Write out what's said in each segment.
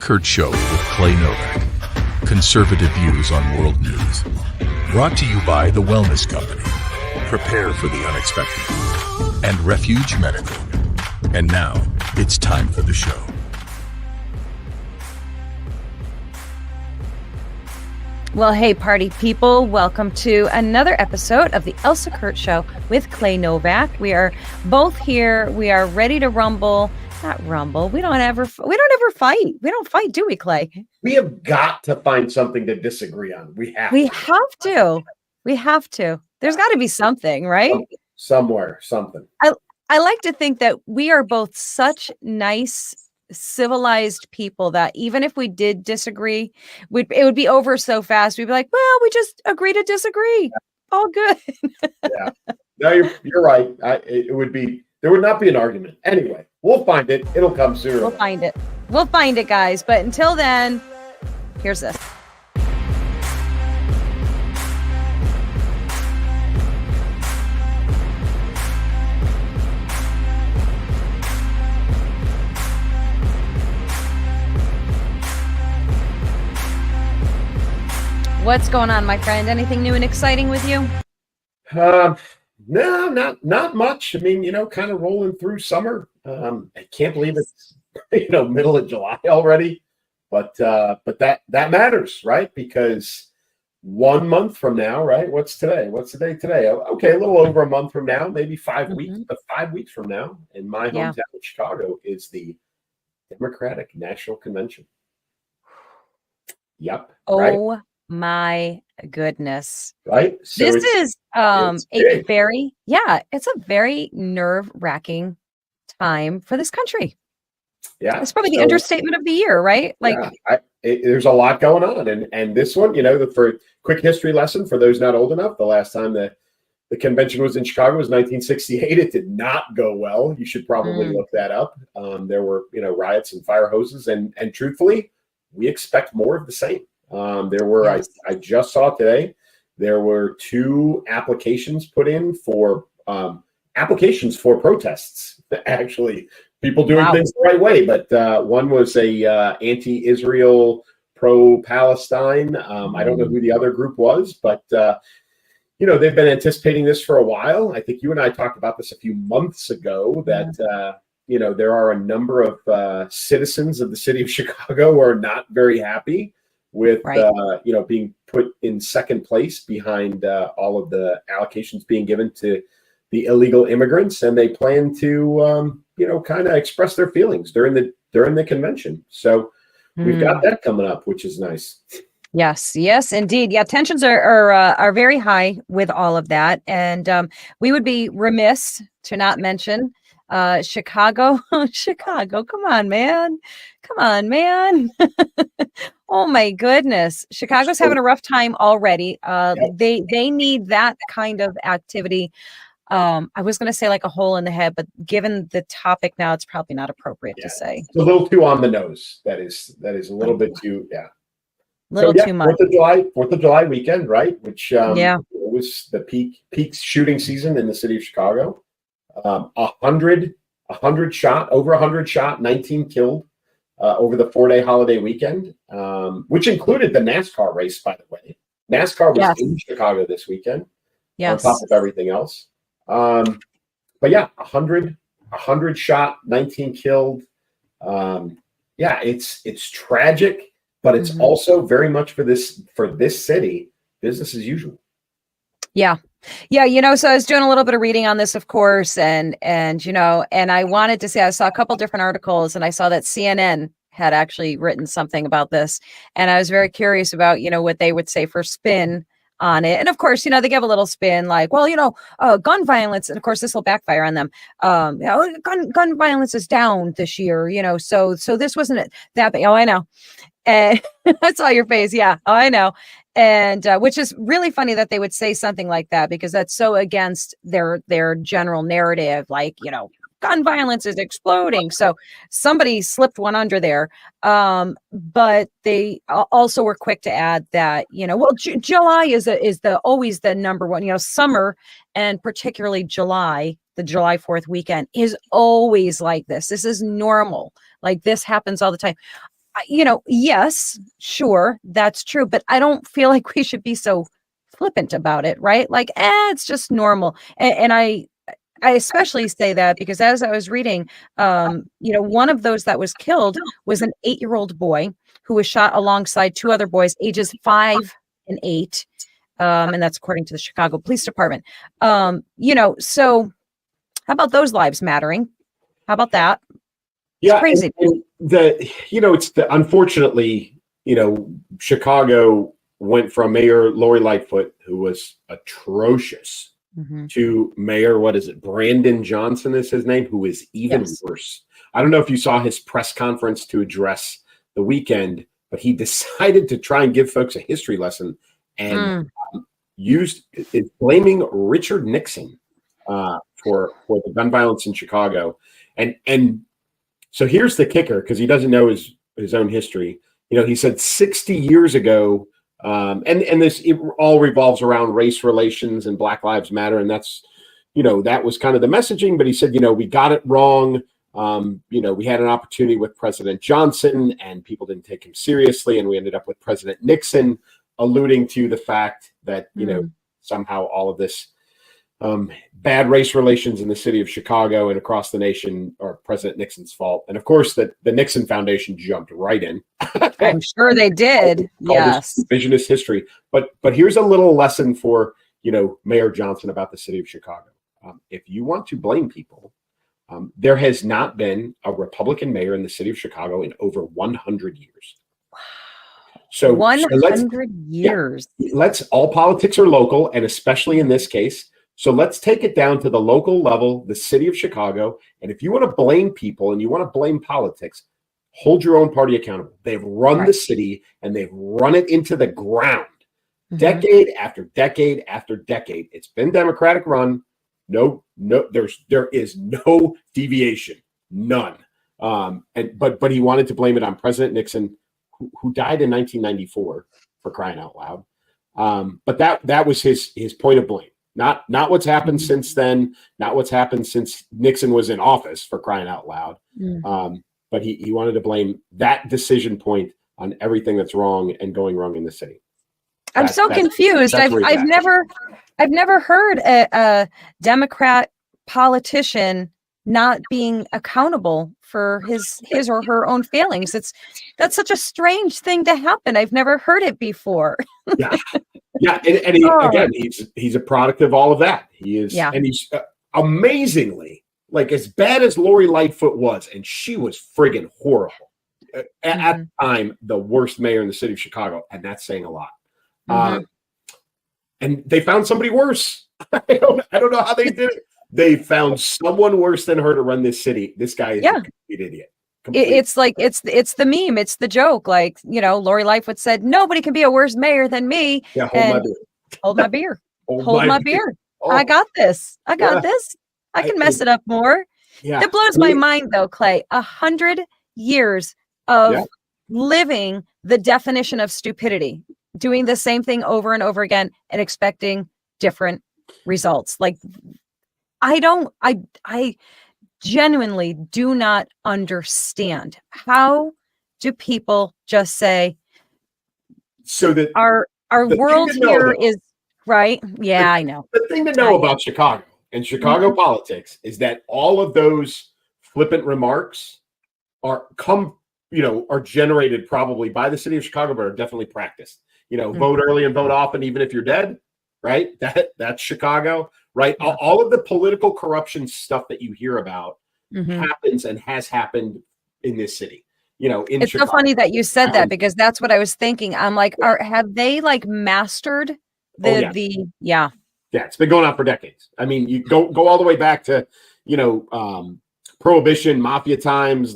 Kurt Show with Clay Novak. Conservative views on world news. Brought to you by The Wellness Company. Prepare for the unexpected. And Refuge Medical. And now, it's time for the show. Well, hey, party people. Welcome to another episode of the Elsa Kurt Show with Clay Novak. We are both here. We are ready to rumble. Not rumble. We don't ever fight. We don't fight, do we, Clay? We have got to find something to disagree on. We have to. There's got to be something, right? Somewhere, something. I like to think that we are both such nice, civilized people that even if we did disagree, it would be over so fast. We'd be like, well, we just agree to disagree. All good. Yeah. No, you're right. There would not be an argument. Anyway, we'll find it. It'll come soon. We'll find it, guys. But until then, here's this. What's going on, my friend? Anything new and exciting with you? No, not much. I mean, kind of rolling through summer. I can't believe it's middle of July already, but that matters, right? Because 1 month from now, right? What's today? What's the day today? Okay, a little over a month from now, maybe 5 weeks, but 5 weeks from now, in my hometown of Chicago, is the Democratic National Convention. Yep. Oh. Right? My goodness. Right. So this is it's a very nerve-wracking time for this country. Yeah. It's probably the understatement of the year, right? There's a lot going on. And this one, for quick history lesson for those not old enough, the last time the convention was in Chicago was 1968. It did not go well. You should probably look that up. There were, riots and fire hoses, and truthfully, we expect more of the same. There were, I just saw today, there were 2 applications put in for applications for protests. Actually, people doing things the right way. But one was a anti-Israel, pro-Palestine. I don't know who the other group was, but they've been anticipating this for a while. I think you and I talked about this a few months ago. That there are a number of citizens of the city of Chicago who are not very happy with being put in second place behind all of the allocations being given to the illegal immigrants, and they plan to kind of express their feelings during the convention. So we've got that coming up, which is nice. Yes, indeed. Yeah, tensions are very high with all of that, and we would be remiss to not mention Chicago. Chicago, come on, man. Oh my goodness. Chicago's having a rough time already. They need that kind of activity. I was going to say like a hole in the head, but given the topic now, it's probably not appropriate to say. It's a little too on the nose. That is a little bit too, too much. 4th of July weekend, right? Which was the peak shooting season in the city of Chicago. 100 shot, 19 killed over the 4-day holiday weekend, which included the NASCAR race, by the way. NASCAR was in Chicago this weekend, on top of everything else. But 100 shot, 19 killed. It's tragic, but it's also very much for this city, business as usual. Yeah. So I was doing a little bit of reading on this, of course, and I wanted to say, I saw a couple different articles, and I saw that CNN had actually written something about this, and I was very curious about, what they would say for spin on it. And of course, they give a little spin like, well, gun violence, and of course this will backfire on them. Gun violence is down this year, so this wasn't that big. Oh, I know. And I saw your face. Yeah. Oh, I know. And which is really funny that they would say something like that, because that's so against their general narrative, like, gun violence is exploding. So somebody slipped one under there. But they also were quick to add that, July is always the number one, summer, and particularly July, the July 4th weekend is always like this. This is normal. Like this happens all the time. yes, sure, that's true, but I don't feel like we should be so flippant about it, right? Like, it's just normal. And I especially say that because as I was reading, one of those that was killed was an 8-year-old boy who was shot alongside 2 other boys, ages 5 and 8. And that's according to the Chicago Police Department. So how about those lives mattering? How about that? It's crazy. And unfortunately, Chicago went from Mayor Lori Lightfoot, who was atrocious, to Mayor, Brandon Johnson is his name, who is even worse. I don't know if you saw his press conference to address the weekend, but he decided to try and give folks a history lesson and is blaming Richard Nixon for the gun violence in Chicago. And so here's the kicker, because he doesn't know his own history. He said 60 years ago, and this, it all revolves around race relations and Black Lives Matter, and that's, that was kind of the messaging. But he said, we got it wrong. We had an opportunity with President Johnson, and people didn't take him seriously, and we ended up with President Nixon, alluding to the fact that somehow all of this bad race relations in the city of Chicago and across the nation are President Nixon's fault. And of course, the Nixon Foundation jumped right in. I'm sure they did. Yes. Revisionist history. But here's a little lesson for, Mayor Johnson about the city of Chicago. If you want to blame people, there has not been a Republican mayor in the city of Chicago in over 100 years. So 100 years. Let's all politics are local, and especially in this case. So let's take it down to the local level, the city of Chicago. And if you want to blame people and you want to blame politics, hold your own party accountable. They've run the city, and they've run it into the ground. Decade after decade after decade. It's been Democratic run. No, there is no deviation, none. But he wanted to blame it on President Nixon, who died in 1994, for crying out loud. But that was his point of blame. Not what's happened since then, not what's happened since Nixon was in office, for crying out loud. But he wanted to blame that decision point on everything that's wrong and going wrong in the city. I'm so confused. I've never heard a Democrat politician not being accountable for his or her own failings. That's such a strange thing to happen. I've never heard it before. Yeah, and again, he's a product of all of that. He is, and he's amazingly, like, as bad as Lori Lightfoot was, and she was friggin' horrible at the time, the worst mayor in the city of Chicago, and that's saying a lot. And they found somebody worse. I don't know how they did it. They found someone worse than her to run this city. This guy is a complete idiot. It's like it's the meme, it's the joke. Like, Lori Lightfoot said, nobody can be a worse mayor than me. Yeah, hold my beer. Hold my beer. Oh. I got this. I can mess it up more. Yeah. That blows my mind, though, Clay. 100 years of living the definition of stupidity, doing the same thing over and over again and expecting different results. Like, I genuinely do not understand. How do people just say, so that our world here is right? Yeah, I know. The thing to know about Chicago and Chicago politics is that all of those flippant remarks are generated probably by the city of Chicago, but are definitely practiced. Vote early and vote often, even if you're dead, right? That's Chicago, right? All of the political corruption stuff that you hear about happens and has happened in this city. It's Chicago. So funny that you said that, because that's what I was thinking. I'm like, have they mastered yeah, it's been going on for decades. I mean, you go all the way back to, Prohibition, mafia times.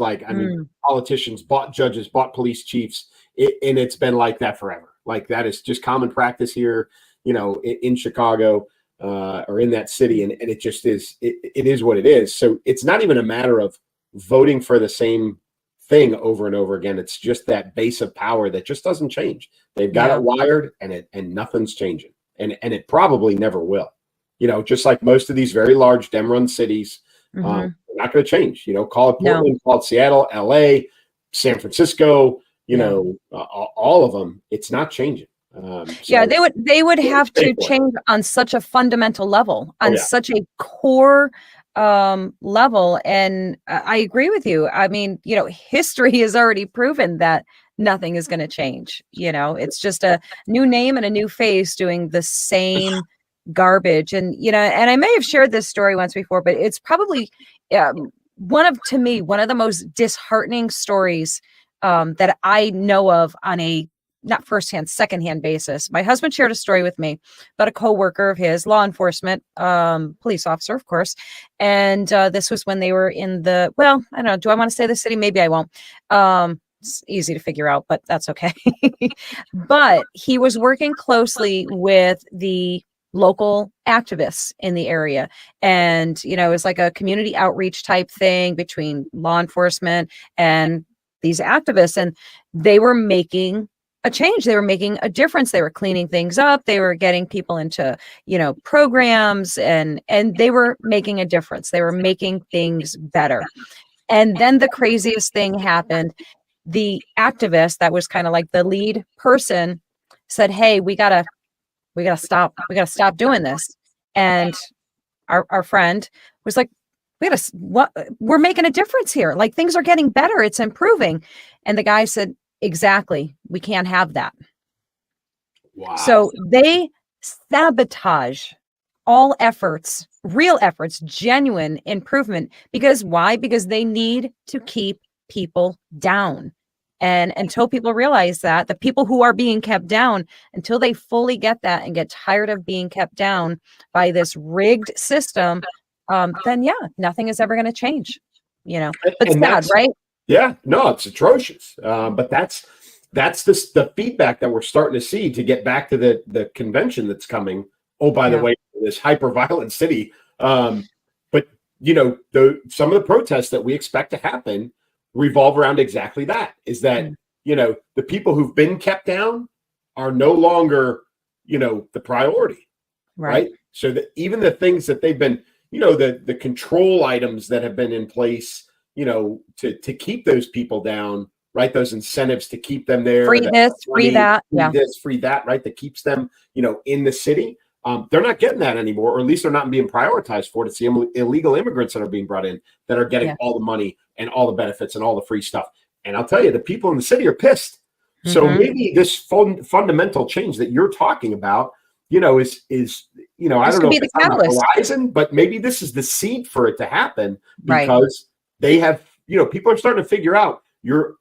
Politicians bought judges, bought police chiefs, and it's been like that forever. Like, that is just common practice here, in Chicago or in that city. And it just is, it is what it is. So it's not even a matter of voting for the same thing over and over again. It's just that base of power that just doesn't change. They've got it wired, and nothing's changing. And it probably never will. Just like most of these very large Dem-run cities, they're not going to change. Call it Portland, call it Seattle, LA, San Francisco, you know, all of them, it's not changing. Yeah, they would have to change on such a fundamental level, on such a core level. And I agree with you. I mean, you know, history has already proven that nothing is going to change. You know, it's just a new name and a new face doing the same garbage. And, you know, and I may have shared this story once before, but it's probably one of the most disheartening stories that I know of on a not firsthand, secondhand basis. My husband shared a story with me about a coworker of his, law enforcement, police officer, of course. And this was when they were in I don't know, do I want to say the city? Maybe I won't. It's easy to figure out, but that's okay. But he was working closely with the local activists in the area. And, you know, it was like a community outreach type thing between law enforcement and these activists. And they were making a change. They were making a difference. They were cleaning things up. They were getting people into, you know, programs, and they were making a difference. They were making things better. And then the craziest thing happened. The activist that was kind of like the lead person said, "Hey, we gotta stop. We gotta stop doing this." And our friend was like, we're making a difference here. Like, things are getting better. It's improving. And the guy said, exactly. We can't have that. Wow. So they sabotage all efforts, real efforts, genuine improvement. Because why? Because they need to keep people down. And until people realize that, the people who are being kept down, until they fully get that and get tired of being kept down by this rigged system, then nothing is ever going to change. You know, but sad, right? Yeah, no, it's atrocious. But that's the feedback that we're starting to see to get back to the convention that's coming. Oh, by the way, this hyper-violent city. But, you know, some of the protests that we expect to happen revolve around exactly that, is that, you know, the people who've been kept down are no longer, you know, the priority. Right. So that even the things that they've been, you know, the control items that have been in place, you know, to keep those people down, right? Those incentives to keep them there. Free this, free that. Free this, free that, right? That keeps them, you know, in the city. They're not getting that anymore, or at least they're not being prioritized for it. It's the illegal immigrants that are being brought in that are getting all the money and all the benefits and all the free stuff. And I'll tell you, the people in the city are pissed. So maybe this fundamental change that you're talking about, you know, is you know, I don't know if it's on the horizon, but maybe this is the seed for it to happen, because they have, you know, people are starting to figure out you're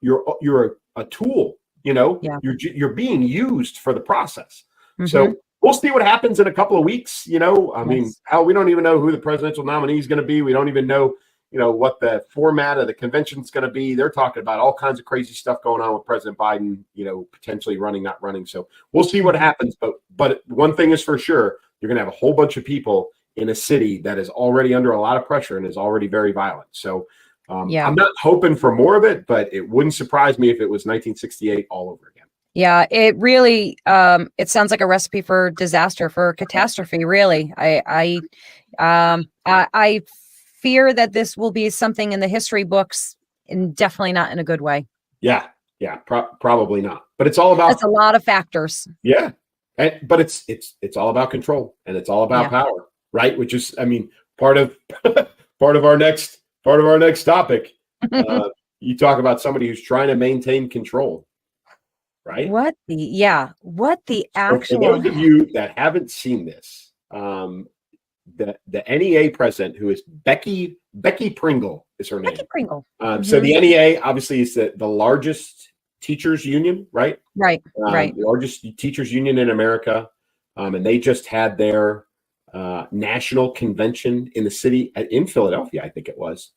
a tool, you know, you're being used for the process. So we'll see what happens in a couple of weeks. You know, I mean, hell, we don't even know who the presidential nominee is going to be. We don't even know, you know, what the format of the convention is going to be. They're talking about all kinds of crazy stuff going on with President Biden, you know, potentially running, not running. So we'll see what happens. But one thing is for sure, you're going to have a whole bunch of people in a city that is already under a lot of pressure and is already very violent. So I'm not hoping for more of it, but it wouldn't surprise me if it was 1968 all over again. Yeah, it really, it sounds like a recipe for disaster, for catastrophe, really. I fear that this will be something in the history books, and definitely not in a good way. Yeah, probably not. But it's all about... That's a lot of factors. Yeah, but it's all about control, and it's all about power, right? Which is, I mean, part of our next topic. You talk about somebody who's trying to maintain control. Right. What the actual... So for those of you that haven't seen this, the NEA president, who is Becky Pringle, is her name. Becky Pringle. So the NEA obviously is the largest teachers union, right? Right. The largest teachers union in America, and they just had their national convention in the city in Philadelphia, I think it was.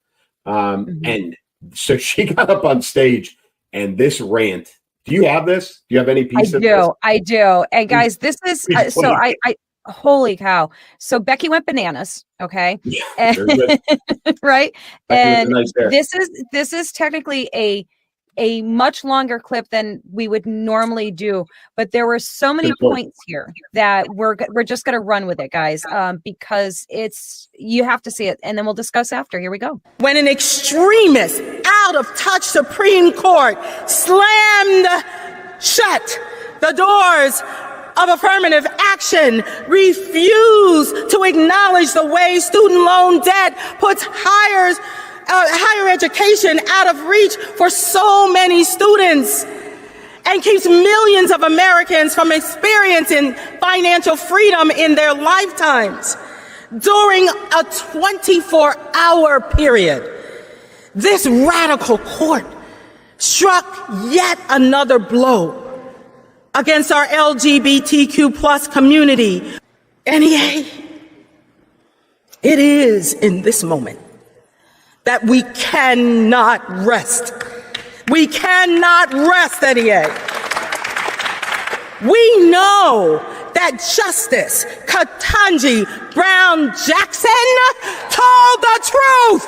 And so she got up on stage, and this rant. Do you have this? Do you have any piece of this? I do. And guys, this is so I holy cow. So Becky went bananas. Okay. Yeah, right. Becky, and this is technically a much longer clip than we would normally do, but there were so many points here that we're just going to run with it, guys, because you have to see it, and then we'll discuss after. Here we go. When an extremist out of touch Supreme Court slammed shut the doors of affirmative action, refused to acknowledge the way student loan debt puts higher education out of reach for so many students, and keeps millions of Americans from experiencing financial freedom in their lifetimes. During a 24-hour period, this radical court struck yet another blow against our LGBTQ plus community. NEA, it is in this moment that we cannot rest. We cannot rest, NEA. We know that Justice Ketanji Brown Jackson told the truth.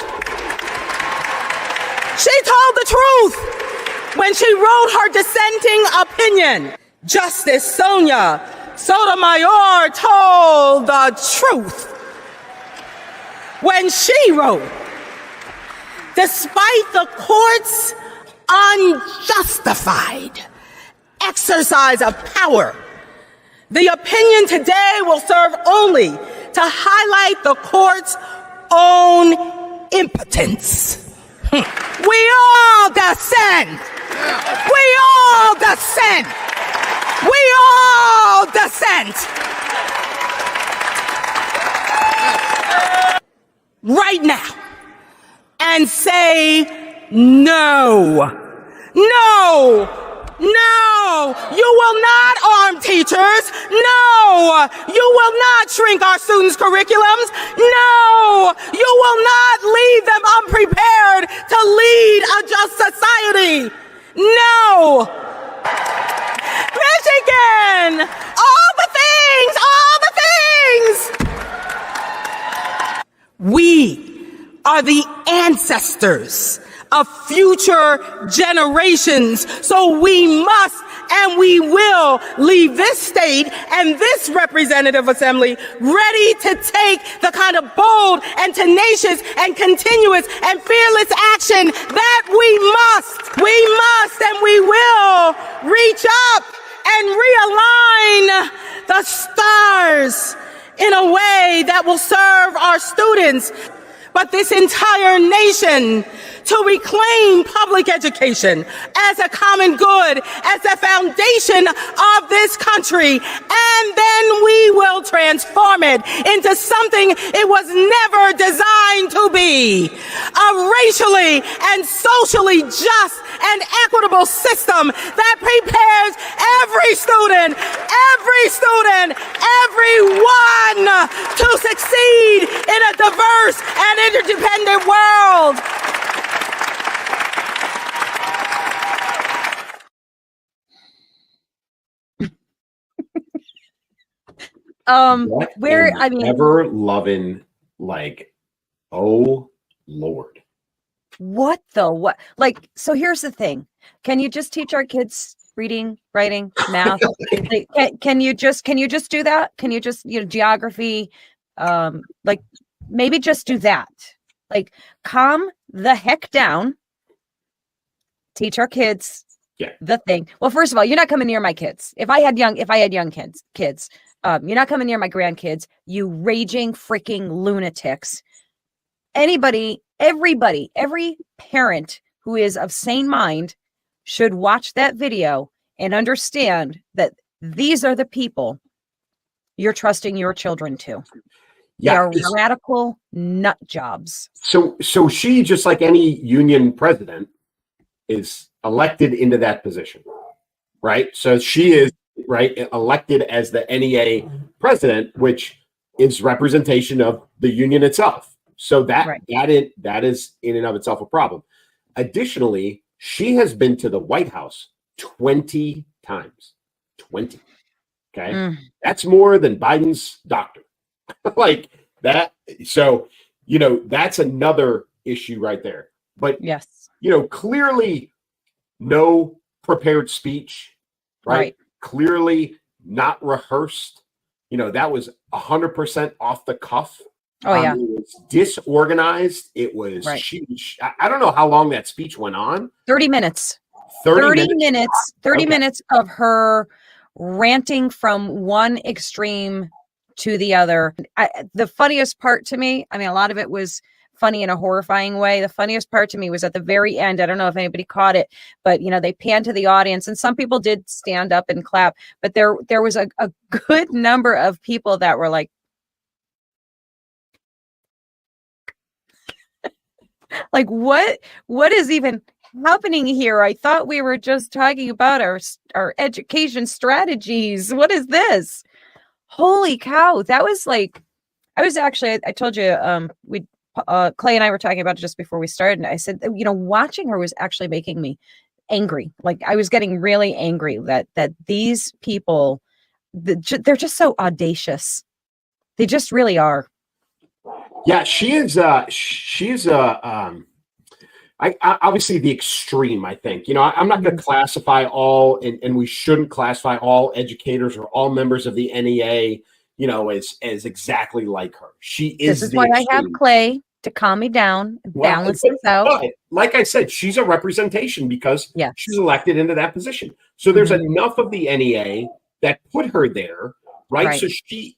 She told the truth when she wrote her dissenting opinion. Justice Sonia Sotomayor told the truth when she wrote, despite the court's unjustified exercise of power, the opinion today will serve only to highlight the court's own impotence. We all dissent. We all dissent. We all dissent. Right now. And say no. No. No, you will not arm teachers. No, you will not shrink our students' curriculums. No, you will not leave them unprepared to lead a just society. No. Michigan, all the things, all the things. We are the ancestors of future generations. So we must and we will leave this state and this representative assembly ready to take the kind of bold and tenacious and continuous and fearless action that we must and we will reach up and realign the stars in a way that will serve our students, but this entire nation, to reclaim public education as a common good, as a foundation of this country, and then we will transform it into something it was never designed to be. A racially and socially just and equitable system that prepares every student, everyone to succeed in a diverse and interdependent world. Where, I mean, ever loving, like, oh Lord, what? Like, so here's the thing. Can you just teach our kids reading, writing, math? Can you just do that? Can you just, geography, like maybe just do that? Like, calm the heck down. Teach our kids the thing. Well, first of all, you're not coming near my kids. If I had young kids, you're not coming near my grandkids, you raging freaking lunatics. Every parent who is of sane mind should watch that video and understand that these are the people you're trusting your children to. They are radical nut jobs. So she, just like any union president, is elected into that position, right? So she is elected as the NEA president, which is representation of the union itself. So that is in and of itself a problem. Additionally, she has been to the White House 20 times. 20. Okay. That's more than Biden's doctor. Like that. So, that's another issue right there. But yes, clearly no prepared speech, right? Clearly not rehearsed. That was 100% off the cuff. Oh yeah. It was disorganized. It was, Right. I don't know how long that speech went on. 30 minutes. 30 minutes. 30 Okay. minutes of her ranting from one extreme to the other. The funniest part to me, I mean, a lot of it was funny in a horrifying way. The funniest part to me was at the very end. I don't know if anybody caught it, but they panned to the audience, and some people did stand up and clap, but there was a good number of people that were like what is even happening here? I thought we were just talking about our education strategies. What is this? Holy cow. That was like, I told you, Clay and I were talking about it just before we started. And I said, watching her was actually making me angry. Like, I was getting really angry that these people, they're just so audacious. They just really are. Yeah, she is obviously the extreme, I think. I'm not going to classify all, and we shouldn't classify all educators or all members of the NEA, as exactly like her. She is. This is why I have Clay to calm me down and balance this out. But like I said, she's a representation because she's elected into that position. So there's enough of the NEA that put her there, right? So she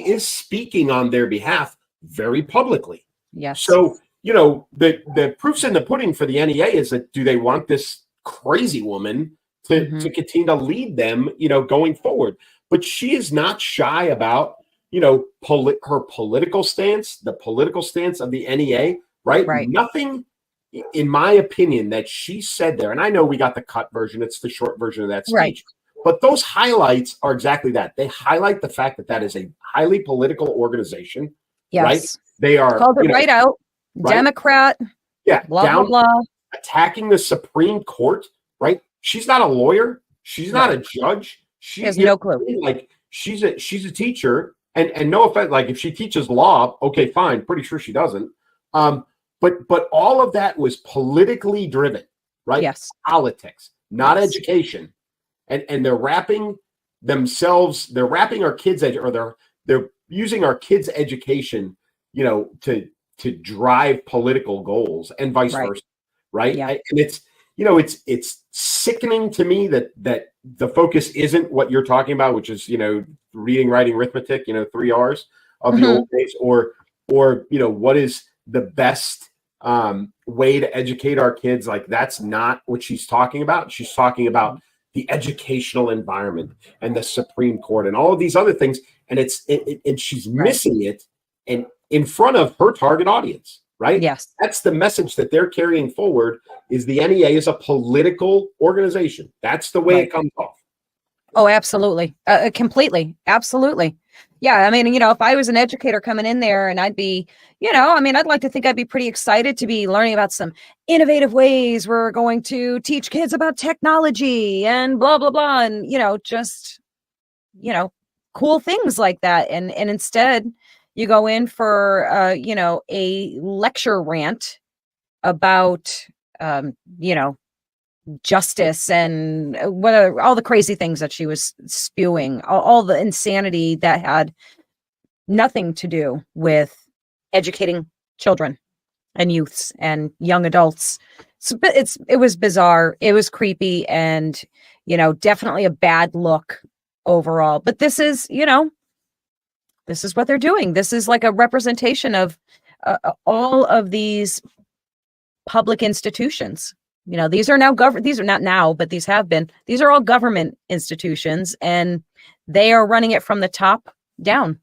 is speaking on their behalf very publicly. Yes. So, the proof's in the pudding for the NEA is that, do they want this crazy woman to continue to lead them, going forward? But she is not shy about, her political stance, the political stance of the NEA, right? Nothing, in my opinion, that she said there, and I know we got the cut version, it's the short version of that speech, but those highlights are exactly that. They highlight the fact that is a highly political organization. Yes. Right? They are called it right out. Right? Democrat. Yeah. Blah, blah, blah. Attacking the Supreme Court. Right. She's not a lawyer. She's not a judge. She has no clue. Like, she's a teacher, and no offense, like, if she teaches law, okay, fine. Pretty sure she doesn't. But all of that was politically driven, right? Yes. Politics, not education. And they're wrapping our kids' they're using our kids' education, to drive political goals, and vice versa, right? Yeah. And it's sickening to me that the focus isn't what you're talking about, which is reading, writing, arithmetic, 3 R's of the old days, or what is the best way to educate our kids. Like, that's not what she's talking about. She's talking about the educational environment and the Supreme Court and all of these other things. And and she's missing it, and in front of her target audience, right? Yes. That's the message that they're carrying forward, is the NEA is a political organization. That's the way it comes off. Oh, absolutely. Completely. Absolutely. Yeah. I mean, if I was an educator coming in there, and I'd be, I'd like to think I'd be pretty excited to be learning about some innovative ways we're going to teach kids about technology and blah, blah, blah. And, just, cool things like that. And instead you go in for, a lecture rant about, justice and all the crazy things that she was spewing, all the insanity that had nothing to do with educating children and youths and young adults. So, but it was bizarre. It was creepy, and, definitely a bad look overall. But this is what they're doing. This is like a representation of all of these public institutions. These are now these are not now, but these have been. These are all government institutions, and they are running it from the top down.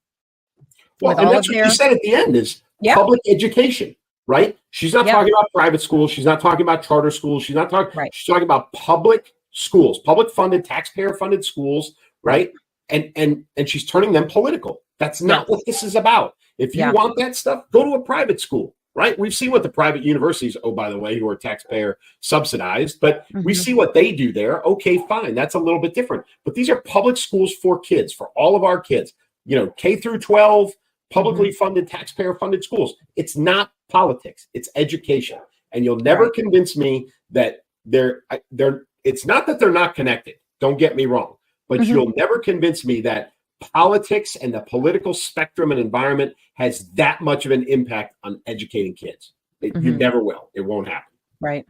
Well, and that's what you said at the end is public education, right? She's not talking about private schools. She's not talking about charter schools. She's not talking. Right. She's talking about public schools, public funded, taxpayer funded schools, right? And she's turning them political. That's not what this is about. If you want that stuff, go to a private school. Right. We've seen what the private universities, oh, by the way, who are taxpayer subsidized, but we see what they do there. Okay, fine. That's a little bit different. But these are public schools for kids, for all of our kids, K through 12, publicly funded, taxpayer funded schools. It's not politics. It's education. And you'll never convince me that it's not that they're not connected. Don't get me wrong. But you'll never convince me that politics and the political spectrum and environment has that much of an impact on educating kids. You never will. It won't happen. Right.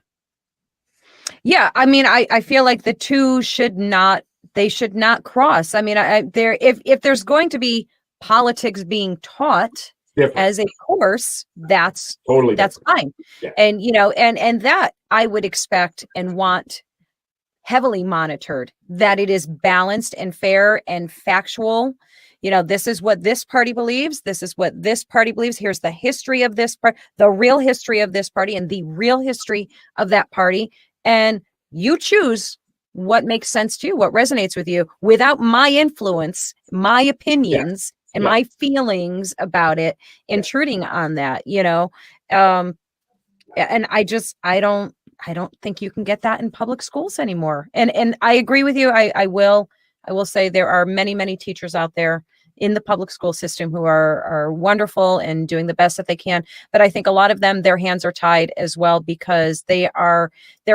Yeah. I mean, I feel like the two should not cross. I mean, if there's going to be politics being taught Different. as a course, that's Totally fine. Yeah. And, and that I would expect and want heavily monitored, that it is balanced and fair and factual. This is what this party believes. This is what this party believes. Here's the history of this part, the real history of this party and the real history of that party. And you choose what makes sense to you, what resonates with you, without my influence, my opinions, and my feelings about it intruding on that, and I don't think you can get that in public schools anymore. And I agree with you. I will say there are many, many teachers out there in the public school system who are wonderful and doing the best that they can. But I think a lot of them, their hands are tied as well, because they're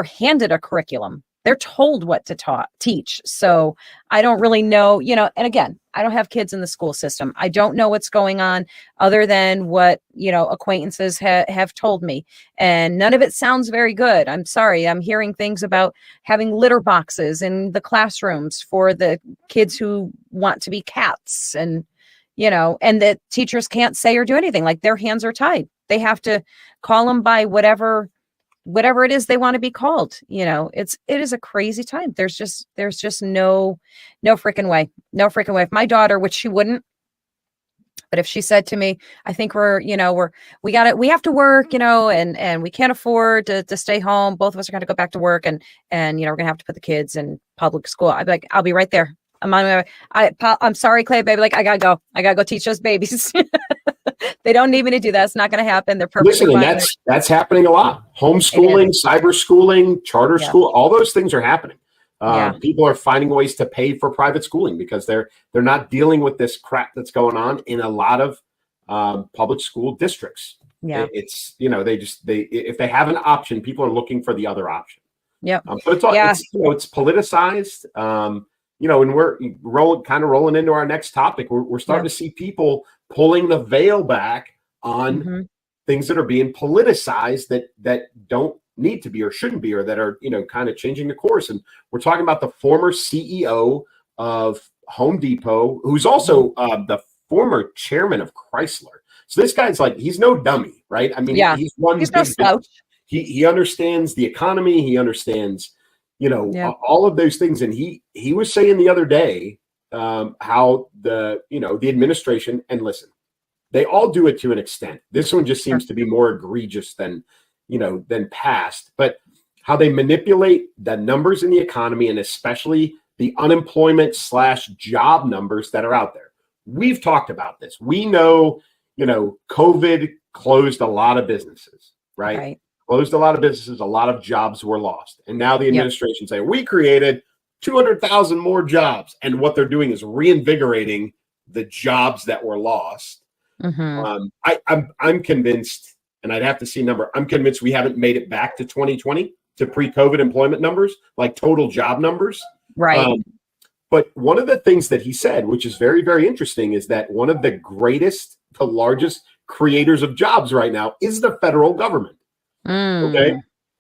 handed a curriculum. They're told what to teach. So I don't really know, and again, I don't have kids in the school system. I don't know what's going on other than what, acquaintances have told me. And none of it sounds very good. I'm sorry. I'm hearing things about having litter boxes in the classrooms for the kids who want to be cats, and, and that teachers can't say or do anything. Like, their hands are tied. They have to call them by whatever it is they want to be called. It is a crazy time. There's just no freaking way. If my daughter, which she wouldn't, but if she said to me, I think we have to work, and we can't afford to stay home. Both of us are going to go back to work, and we're going to have to put the kids in public school. I'd be like, I'll be right there. I'm on my way. I'm sorry, Clay, baby. Like, I gotta go teach those babies. They don't need me to do that. It's not going to happen. They're perfectly Listen, fine. and that's happening a lot. Homeschooling, cyber schooling, charter school, all those things are happening. People are finding ways to pay for private schooling because they're not dealing with this crap that's going on in a lot of public school districts. Yeah, it's if they have an option, people are looking for the other option. Yep. But it's politicized. And we're rolling into our next topic. We're starting to see people pulling the veil back on things that are being politicized that don't need to be or shouldn't be, or that are kind of changing the course. And we're talking about the former CEO of Home Depot, who's also the former chairman of Chrysler. So this guy's he's no dummy, right? I mean, he's no slouch. He understands the economy. He understands all of those things. And he was saying the other day how the administration, and listen, they all do it to an extent. This one just seems to be more egregious than past, but how they manipulate the numbers in the economy, and especially the unemployment / job numbers that are out there. We've talked about this. We know, COVID closed a lot of businesses, right? Closed a lot of businesses, a lot of jobs were lost. And now the administration say, we created 200,000 more jobs. And what they're doing is reinvigorating the jobs that were lost. I'm convinced, and I'd have to see a number. I'm convinced we haven't made it back to 2020 to pre-COVID employment numbers, like total job numbers. Right. But one of the things that he said, which is very, very interesting, is that one of the largest creators of jobs right now is the federal government. Okay.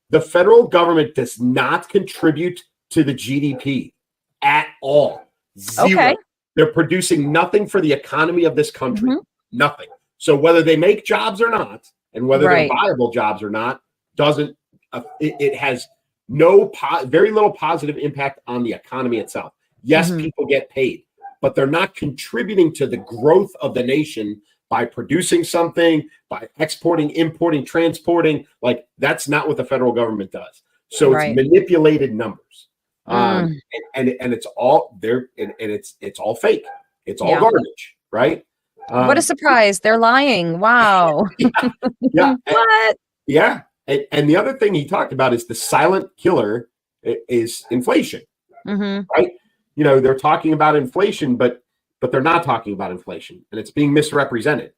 The federal government does not contribute to the GDP at all. Zero. Okay. They're producing nothing for the economy of this country. Nothing. So whether they make jobs or not, and whether they're viable jobs or not, it has very little positive impact on the economy itself. Yes, people get paid, but they're not contributing to the growth of the nation by producing something, by exporting, importing, transporting. Like, that's not what the federal government does. So it's manipulated numbers. And it's all there, and it's all fake. It's all garbage, right? What a surprise. They're lying. Wow. What? And the other thing he talked about is the silent killer is inflation, right? They're talking about inflation, but they're not talking about inflation, and it's being misrepresented.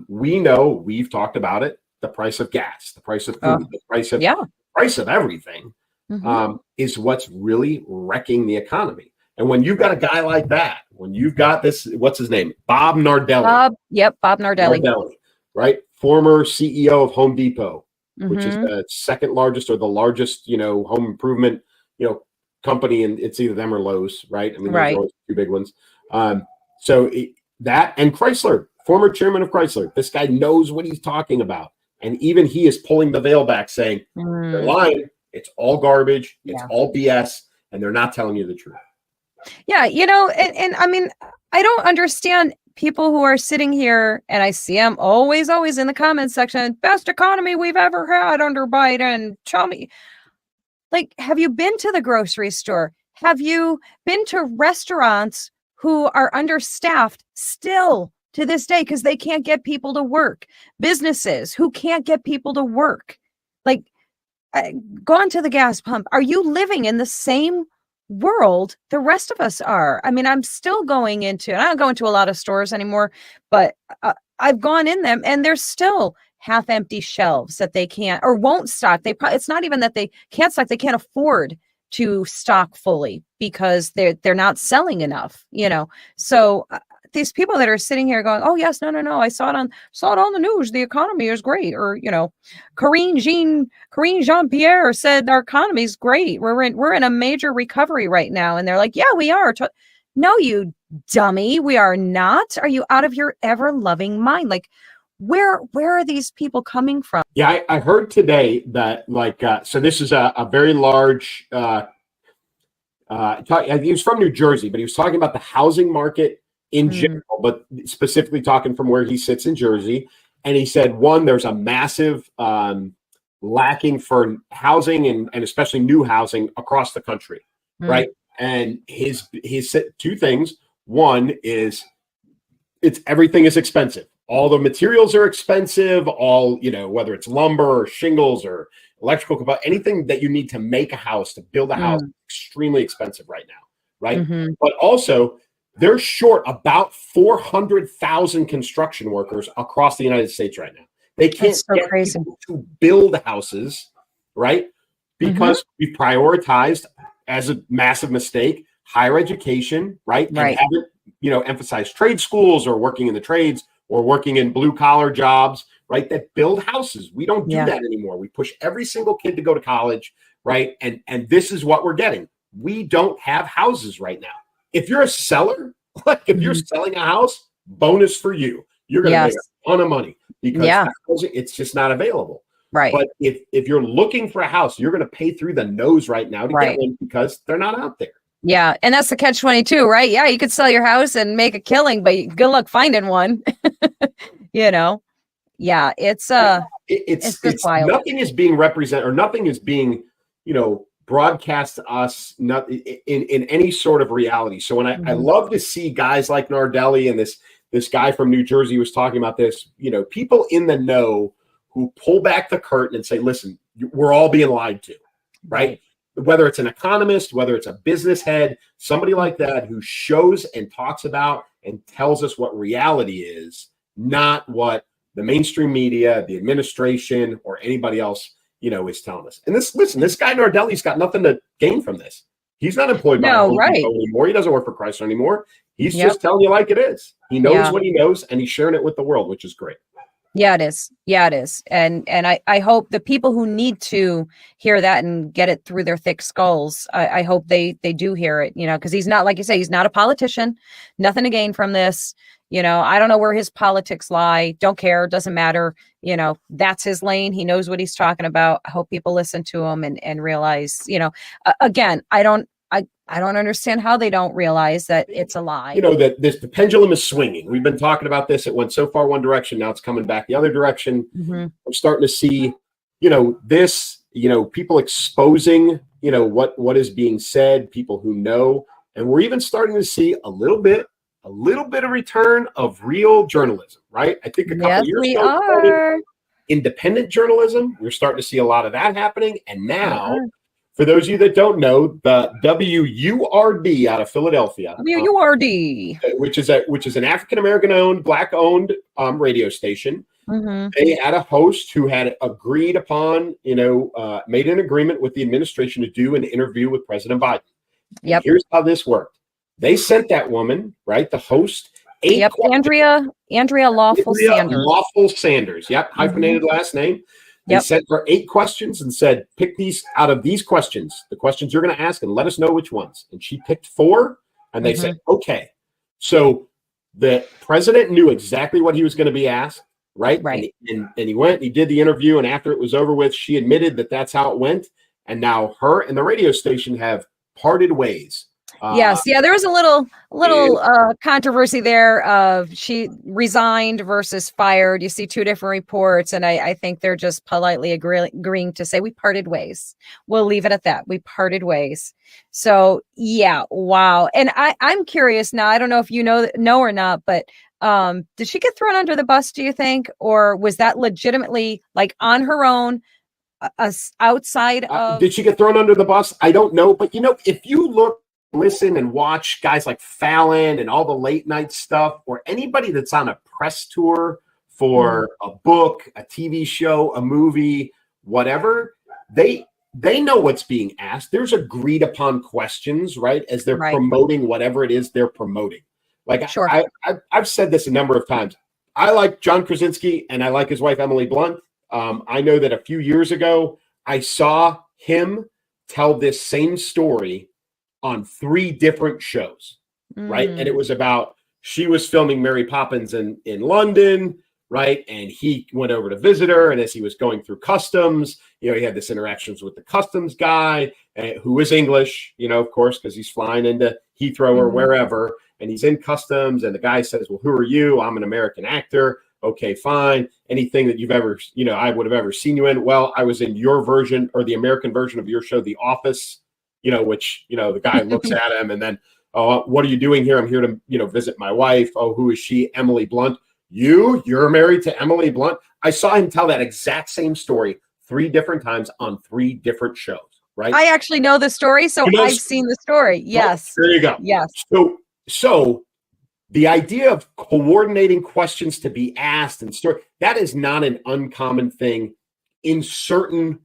We know, we've talked about it, the price of gas, the price of food, the price of everything is what's really wrecking the economy. And when you've got a guy like that, when you've got this, what's his name? Bob Nardelli. Bob Nardelli. Right? Former CEO of Home Depot, which is Mhm. the second largest or the largest, home improvement, company. And it's either them or Lowe's, right? I mean, those Right. are always two big ones. That and Chrysler, former chairman of Chrysler, this guy knows what he's talking about. And even he is pulling the veil back saying, they're lying. It's all garbage. It's all BS. And they're not telling you the truth. Yeah, and I mean, I don't understand people who are sitting here, and I see them always in the comments section, best economy we've ever had under Biden. Tell me, like, have you been to the grocery store? Have you been to restaurants who are understaffed still to this day because they can't get people to work? Businesses who can't get people to work? Like, gone to the gas pump. Are you living in the same world the rest of us are? I mean, I'm still going into, and I don't go into a lot of stores anymore, but I've gone in them and there's still half empty shelves that they can't or won't stock. It's not even that they can't stock, they can't afford to stock fully because they're not selling enough, So these people that are sitting here going, oh yes, no, I saw it on the news, the economy is great, or Karine Jean-Pierre said our economy is great, we're in a major recovery right now, and they're like, yeah, we are. No, you dummy, we are not. Are you out of your ever loving mind? Like, where are these people coming from? Yeah, I heard today that so this is a very large he was from New Jersey, but he was talking about the housing market in general, but specifically talking from where he sits in Jersey. And he said, one, there's a massive lacking for housing and especially new housing across the country, right? And he said two things. One is everything is expensive. All the materials are expensive, whether it's lumber or shingles or electrical, anything that you need to make a house, to build a house, extremely expensive right now, right? But also, they're short about 400,000 construction workers across the United States right now. They can't get people to build houses, right? Because we prioritized, as a massive mistake, higher education, right? And haven't, emphasized trade schools or working in the trades or working in blue collar jobs, right? That build houses. We don't do that anymore. We push every single kid to go to college, right? And this is what we're getting. We don't have houses right now. If you're a seller, like if you're selling a house, bonus for you. You're going to make a ton of money because it's just not available. Right. But if you're looking for a house, you're going to pay through the nose right now to get one because they're not out there. Yeah. And that's the catch-22, right? Yeah. You could sell your house and make a killing, but good luck finding one. Yeah. It's wild. Nothing is being represented or nothing is being, broadcast to us in any sort of reality. So when I love to see guys like Nardelli and this guy from New Jersey was talking about this, people in the know who pull back the curtain and say, listen, we're all being lied to, right? Whether it's an economist, whether it's a business head, somebody like that who shows and talks about and tells us what reality is, not what the mainstream media, the administration, or anybody else, is telling us. And this guy Nardelli's got nothing to gain from this. He's not employed by Home Depot anymore. He doesn't work for Chrysler anymore. He's just telling you like it is. He knows what he knows, and he's sharing it with the world, which is great. Yeah, it is. Yeah, it is. And I hope the people who need to hear that and get it through their thick skulls, I hope they do hear it, because he's not, like you say, he's not a politician, nothing to gain from this. I don't know where his politics lie. Don't care. Doesn't matter. That's his lane. He knows what he's talking about. I hope people listen to him and realize, again, I don't understand how they don't realize that it's a lie. That the pendulum is swinging. We've been talking about this. It went so far one direction. Now it's coming back the other direction. I'm starting to see, this, people exposing, what is being said, people who know, and we're even starting to see a little bit of return of real journalism, right? I think a couple of years ago, independent journalism, we're starting to see a lot of that happening. And now, for those of you that don't know, the WURD out of Philadelphia, WURD, which is an African-American owned, Black owned radio station. They had a host who had agreed upon, made an agreement with the administration to do an interview with President Biden. Here's how this worked. They sent that woman, right, the host, eight Yep, questions. Andrea Lawful Sanders. Lawful Sanders. Yep, hyphenated last name. They Yep. sent her 8 questions and said, pick these out of these questions, the questions you're going to ask, and let us know which ones. And she picked 4, and they said, okay. So the president knew exactly what he was going to be asked, right? Right. And he went, he did the interview, and after it was over with, she admitted that that's how it went. And now her and the radio station have parted ways. Yes, yeah, there was a little controversy there of she resigned versus fired. You see 2 different reports, and I think they're just politely agreeing to say we parted ways. We'll leave it at that. We parted ways. So yeah, wow. And I'm curious now. I don't know if you know or not, but did she get thrown under the bus? Do you think, or was that legitimately like on her own? Outside of did she get thrown under the bus? I don't know, but if you listen and watch guys like Fallon and all the late night stuff, or anybody that's on a press tour for a book, a TV show, a movie, whatever, they know what's being asked. There's agreed upon questions, right? As they're promoting whatever it is they're promoting. Like sure. I've said this a number of times. I like John Krasinski and I like his wife, Emily Blunt. I know that a few years ago, I saw him tell this same story on 3 different shows, right? And it was about, she was filming Mary Poppins in London, right? And he went over to visit her. And as he was going through customs, he had this interactions with the customs guy who is English, of course, because he's flying into Heathrow or wherever. And he's in customs. And the guy says, well, who are you? I'm an American actor. Okay, fine. Anything that you've ever, I would have ever seen you in. Well, I was in your version or the American version of your show, The Office, which, the guy looks at him and then, oh, what are you doing here? I'm here to, visit my wife. Oh, who is she? Emily Blunt. You're married to Emily Blunt. I saw him tell that exact same story 3 different times on 3 different shows, right? I actually know the story, so I've seen the story. Yes. Oh, there you go. Yes. So the idea of coordinating questions to be asked and story, that is not an uncommon thing in certain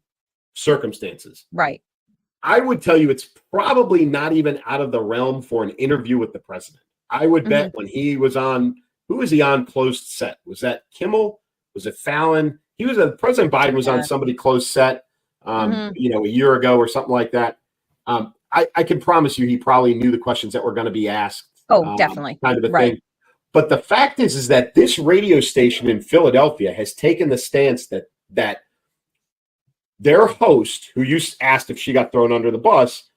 circumstances. Right. I would tell you it's probably not even out of the realm for an interview with the president. I would bet when he was on, who was he on closed set? Was that Kimmel? Was it Fallon? President Biden was on somebody closed set, a year ago or something like that. I can promise you he probably knew the questions that were going to be asked. Oh, definitely. Kind of a thing. But the fact is that this radio station in Philadelphia has taken the stance that their host, who you asked if she got thrown under the bus,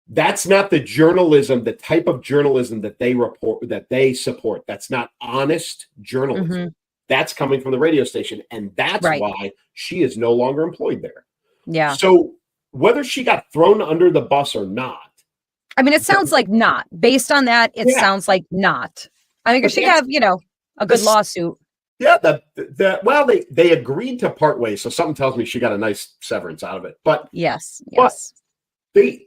that's not the journalism, the type of journalism that they report, that they support. That's not honest journalism. That's coming from the radio station. And that's why she is no longer employed there. Yeah. So whether she got thrown under the bus or not, I mean, it sounds like not. Based on that, it sounds like not. I mean, she have, a good lawsuit. Yeah, they agreed to part ways, so something tells me she got a nice severance out of it. But yes, they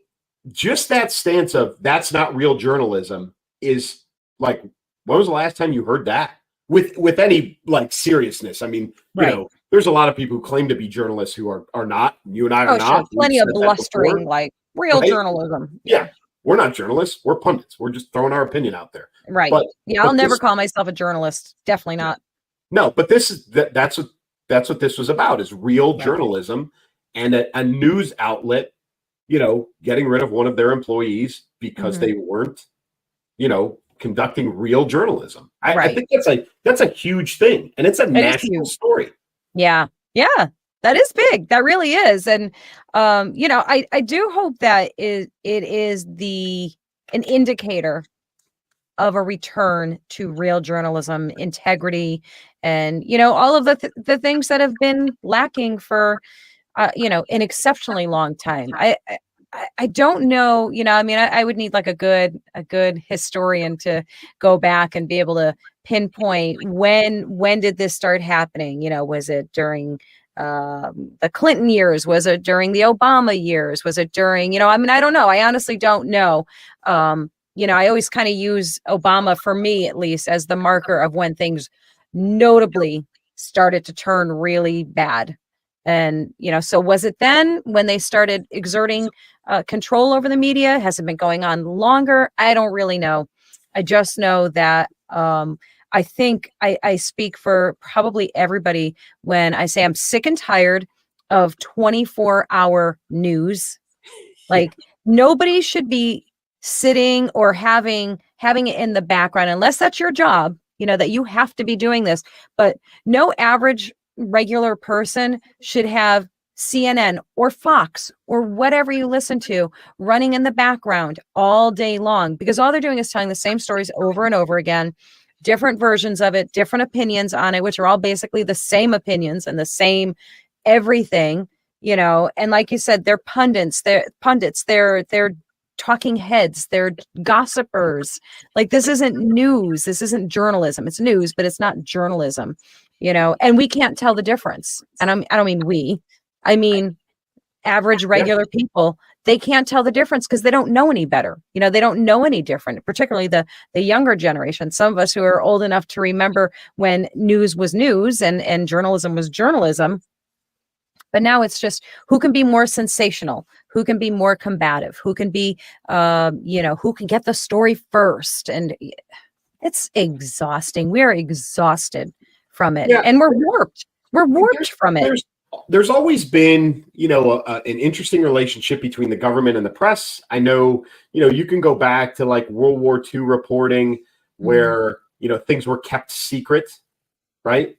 just that stance of that's not real journalism is like, when was the last time you heard that with any like seriousness? I mean, there's a lot of people who claim to be journalists who are not. You and I are not. Sure. Plenty of blustering, like real journalism. Yeah, we're not journalists. We're pundits. We're just throwing our opinion out there. Right. I'll never call myself a journalist. Definitely not. No, but that's what this was about, is real journalism and a news outlet, getting rid of one of their employees because they weren't, conducting real journalism. I think that's a huge thing, and it's a national story. Yeah. Yeah. That is big. That really is. And I do hope that it is an indicator of a return to real journalism, integrity, and all of the things that have been lacking for an exceptionally long time. I don't know, I would need like a good historian to go back and be able to pinpoint when did this start happening? Was it during the Clinton years? Was it during the Obama years? Was it during, I don't know. I honestly don't know. I always kind of use Obama, for me at least, as the marker of when things notably started to turn really bad. And, so was it then when they started exerting control over the media? Has it been going on longer? I don't really know. I just know that I think I speak for probably everybody when I say I'm sick and tired of 24-hour news. Like, nobody should be sitting or having it in the background, unless that's your job, that you have to be doing this. But no average regular person should have CNN or Fox or whatever you listen to running in the background all day long, because all they're doing is telling the same stories over and over again, different versions of it, different opinions on it, which are all basically the same opinions and the same everything, and like you said, they're pundits, they're talking heads, they're gossipers. Like, this isn't news, this isn't journalism. It's news, but it's not journalism, and we can't tell the difference. And I don't mean we, I mean average regular people. They can't tell the difference because they don't know any better. They don't know any different, particularly the younger generation. Some of us who are old enough to remember when news was news and journalism was journalism. But now it's just who can be more sensational, who can be more combative, who can be, who can get the story first. And it's exhausting. We're exhausted from it, and we're warped. We're warped from it. There's always been, an interesting relationship between the government and the press. I know, you can go back to like World War II reporting where, things were kept secret, right?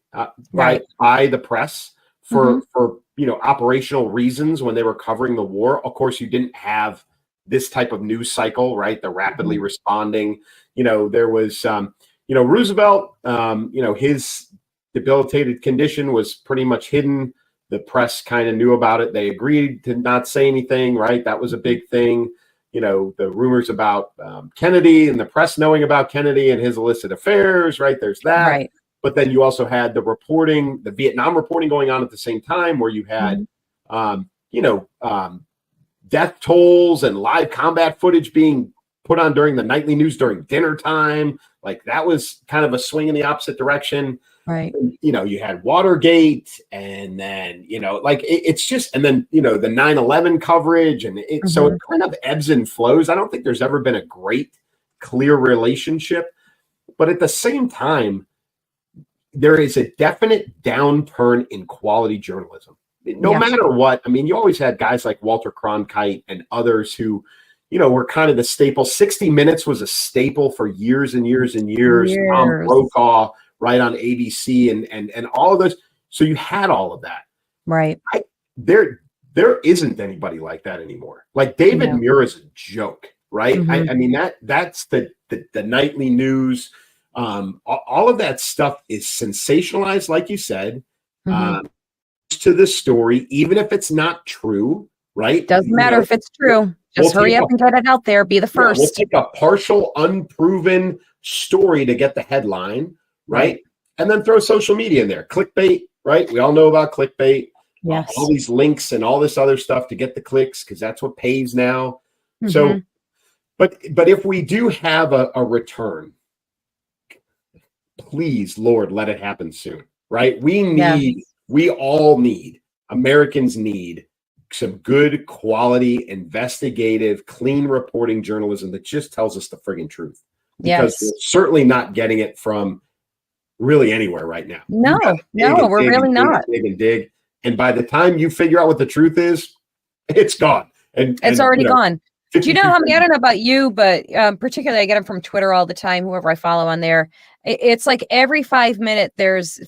By the press for operational reasons when they were covering the war. Of course, you didn't have this type of news cycle, right? The rapidly responding, there was, Roosevelt, his debilitated condition was pretty much hidden. The press kind of knew about it. They agreed to not say anything, right? That was a big thing. The rumors about Kennedy and the press knowing about Kennedy and his illicit affairs, right? There's that. Right. But then you also had the reporting, the Vietnam reporting going on at the same time, where you had, death tolls and live combat footage being put on during the nightly news during dinner time. Like, that was kind of a swing in the opposite direction. Right. You had Watergate, and then, it's just, and then, the 9/11 coverage, and so it kind of ebbs and flows. I don't think there's ever been a great, clear relationship. But at the same time, there is a definite downturn in quality journalism. No matter what. I mean, you always had guys like Walter Cronkite and others who, were kind of the staple. 60 Minutes was a staple for years and years and years. Tom Brokaw, right, on ABC and all of those. So you had all of that. Right. There isn't anybody like that anymore. Like, David Muir is a joke, right? I mean, that's the nightly news. All of that stuff is sensationalized, like you said, to the story, even if it's not true, right? Doesn't matter if it's true. Just hurry up and get it out there. Be the first. We'll take a partial, unproven story to get the headline, right? And then throw social media in there. Clickbait, right? We all know about clickbait. Yes. All these links and all this other stuff to get the clicks, because that's what pays now. So, but if we do have a return, please, Lord, let it happen soon, right? We all need, Americans need some good quality, investigative, clean reporting journalism that just tells us the friggin' truth. Because we're certainly not getting it from really anywhere right now. No, we're really not. Dig and dig. And by the time you figure out what the truth is, it's gone. And it's already gone. Do you know how many, I don't know about you, but particularly I get them from Twitter all the time, whoever I follow on there. It's like every 5 minutes, there's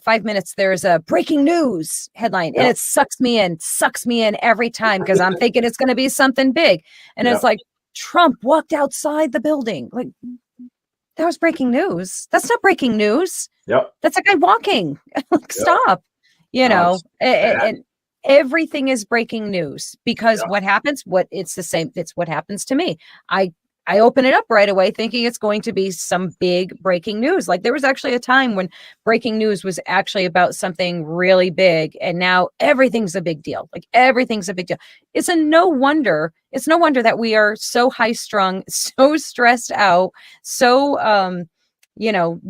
a breaking news headline, and it sucks me in every time, because I'm thinking it's going to be something big. And it's like, Trump walked outside the building. Like, that was breaking news. That's not breaking news. That's a guy walking. Like, stop. And everything is breaking news, because what happens, it's the same. It's what happens to me. I open it up right away thinking it's going to be some big breaking news. Like, there was actually a time when breaking news was actually about something really big, and now everything's a big deal. Like, everything's a big deal. It's no wonder that we are so high strung, so stressed out, so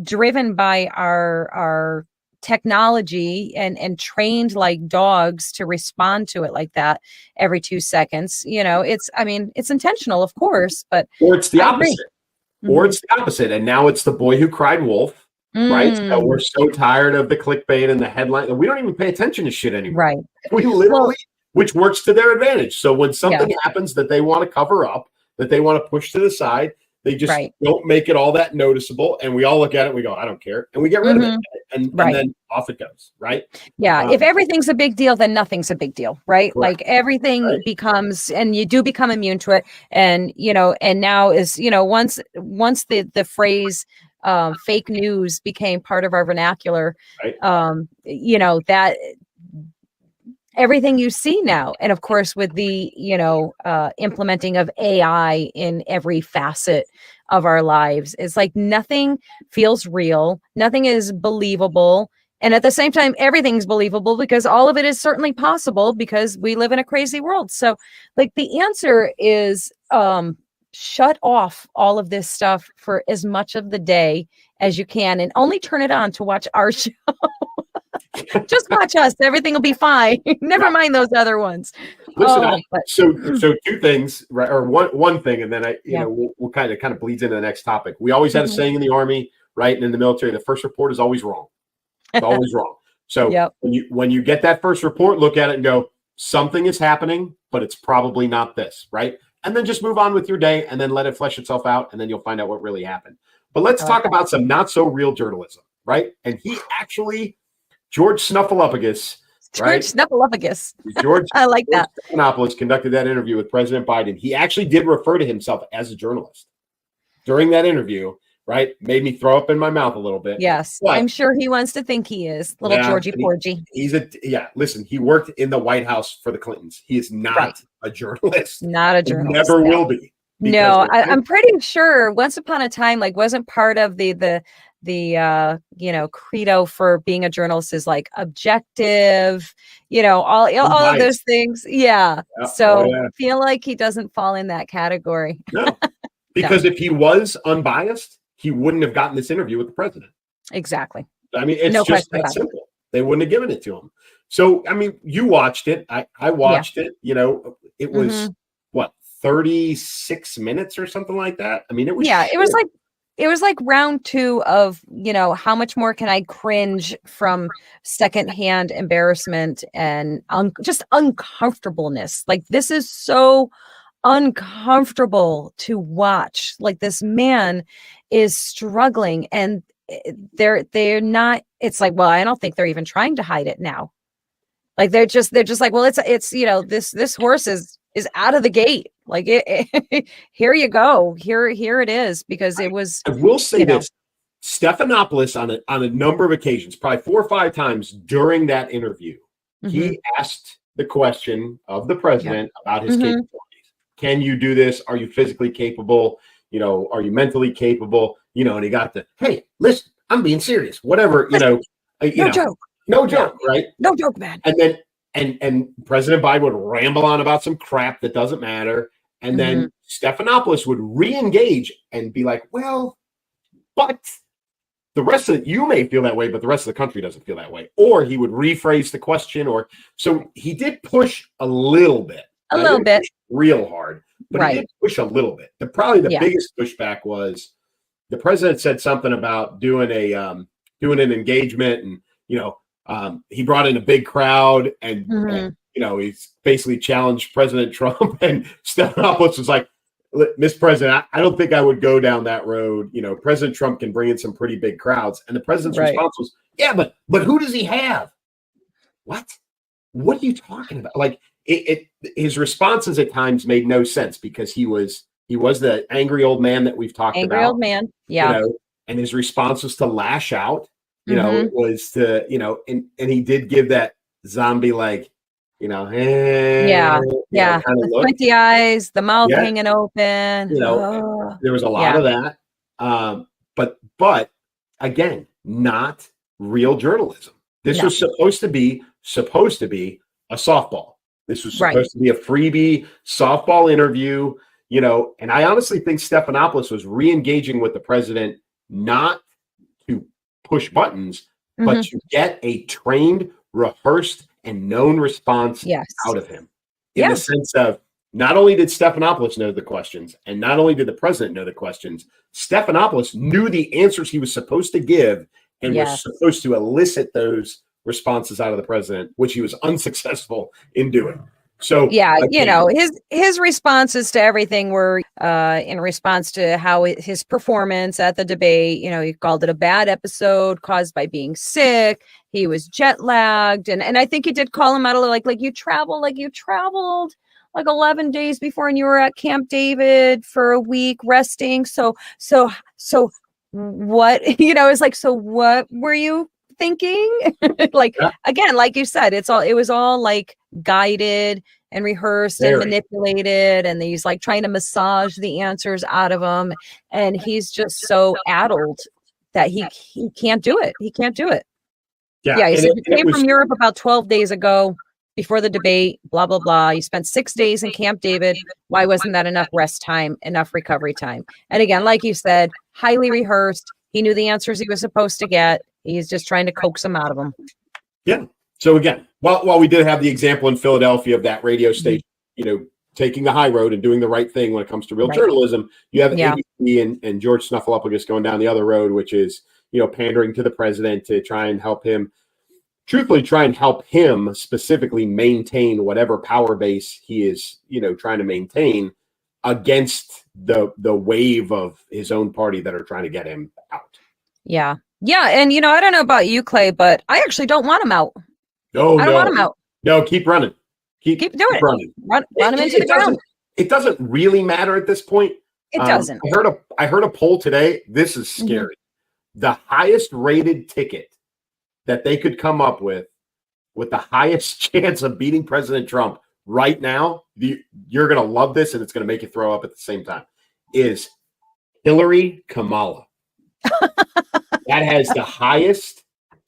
driven by our technology and trained like dogs to respond to it like that every 2 seconds. It's intentional, of course, but or it's the I agree. opposite. Or it's the opposite. And now it's the boy who cried wolf, right? So we're so tired of the clickbait and the headline, and we don't even pay attention to shit anymore. Right. We literally, which works to their advantage. So when something happens that they want to cover up, that they want to push to the side, they just don't make it all that noticeable. And we all look at it and we go, I don't care. And we get rid of it. And then off it goes, right? Yeah. If everything's a big deal, then nothing's a big deal, right? Correct. Like everything becomes, and you do become immune to it. And, and now is, once the phrase fake news became part of our vernacular, that everything you see now, and of course with the implementing of AI in every facet of our lives, it's like nothing feels real, nothing is believable, and at the same time everything's believable because all of it is certainly possible because we live in a crazy world. So like the answer is shut off all of this stuff for as much of the day as you can and only turn it on to watch our show. Just watch us. Everything will be fine. Never mind those other ones. Listen, so two things, right? Or one thing, and then we'll kind of bleeds into the next topic. We always had a saying in the Army, right, and in the military, the first report is always wrong. It's always wrong. So when you get that first report, look at it and go, something is happening, but it's probably not this, right? And then just move on with your day, and then let it flesh itself out, and then you'll find out what really happened. But let's talk about some not so real journalism, right? And he actually. George Snuffleupagus, right? George I like that. Stephanopoulos conducted that interview with President Biden. He actually did refer to himself as a journalist during that interview, right? Made me throw up in my mouth a little bit. Yes, but I'm sure he wants to think he is. Little Georgie Porgy. Listen, he worked in the White House for the Clintons. He is not a journalist. Not a journalist. He never will be. No, I'm pretty sure once upon a time, like wasn't part of the credo for being a journalist is like objective, all of those things. So I feel like he doesn't fall in that category. No, because if he was unbiased, he wouldn't have gotten this interview with the president. Exactly. I mean, it's just that simple. They wouldn't have given it to him. So, I mean, you watched it. I watched it. It was 36 minutes or something like that. I mean, it was it was like round 2 of, how much more can I cringe from secondhand embarrassment and just uncomfortableness. Like, this is so uncomfortable to watch. Like, this man is struggling and they're not, it's like, well, I don't think they're even trying to hide it now. Like, they're just like, well, it's, this horse is out of the gate. Like here you go. Here it is, because it was. I will say this: Stephanopoulos on a number of occasions, probably 4 or 5 times during that interview, he asked the question of the president about his capabilities. Can you do this? Are you physically capable? Are you mentally capable? And he got the, hey, listen, I'm being serious. Whatever, no joke, right? No joke, man. And then. And President Biden would ramble on about some crap that doesn't matter. And then Stephanopoulos would re-engage and be like, well, but the rest of you may feel that way, but the rest of the country doesn't feel that way. Or he would rephrase the question. So he did push a little bit. Real hard. But he did push a little bit. Probably the biggest pushback was the president said something about doing an engagement and, he brought in a big crowd and he's basically challenged President Trump, and Stephanopoulos was like, Mr. President, I don't think I would go down that road. President Trump can bring in some pretty big crowds. And the president's response was, yeah, but who does he have? What are you talking about? Like his responses at times made no sense because he was the angry old man that we've talked about. Angry old man. Yeah. And his response was to lash out. It was to, and he did give that zombie, like, kind of the squinty eyes, the mouth hanging open. There was a lot of that. But again, not real journalism. This was supposed to be a softball. This was supposed to be a freebie softball interview, and I honestly think Stephanopoulos was re-engaging with the president, not to push buttons, but to get a trained, rehearsed, and known response Yes. out of him. In the sense of, not only did Stephanopoulos know the questions, and not only did the president know the questions, Stephanopoulos knew the answers he was supposed to give and was supposed to elicit those responses out of the president, which he was unsuccessful in doing. So again, his responses to everything were in response to how his performance at the debate. He called it a bad episode caused by being sick. He was jet lagged, and I think he did call him out a little, like you traveled like 11 days before, and you were at Camp David for a week resting. So what? It's like, so what were you thinking? Again, like you said, it was all like guided and rehearsed and manipulated, and he's like trying to massage the answers out of him, and he's just so addled that he can't do it. He can't do it. He said he came from Europe about 12 days ago before the debate, blah blah blah. You spent 6 days in Camp David. Why wasn't that enough rest time, enough recovery time? And again, like you said, highly rehearsed. He knew the answers he was supposed to get. He's just trying to coax them out of them. Yeah. So again, while we did have the example in Philadelphia of that radio station, taking the high road and doing the right thing when it comes to real journalism, you have ABC and George Snuffleupagus going down the other road, which is, pandering to the president to try and help him, specifically maintain whatever power base he is, trying to maintain against the wave of his own party that are trying to get him out. Yeah. Yeah. And, I don't know about you, Clay, but I actually don't want him out. No, I don't want him out. No, keep running. Keep doing it. Running. Run him into the ground. It doesn't really matter at this point. It doesn't. I heard a poll today. This is scary. The highest rated ticket that they could come up with the highest chance of beating President Trump right now, you're going to love this, and it's going to make you throw up at the same time, is Hillary Kamala. That has the highest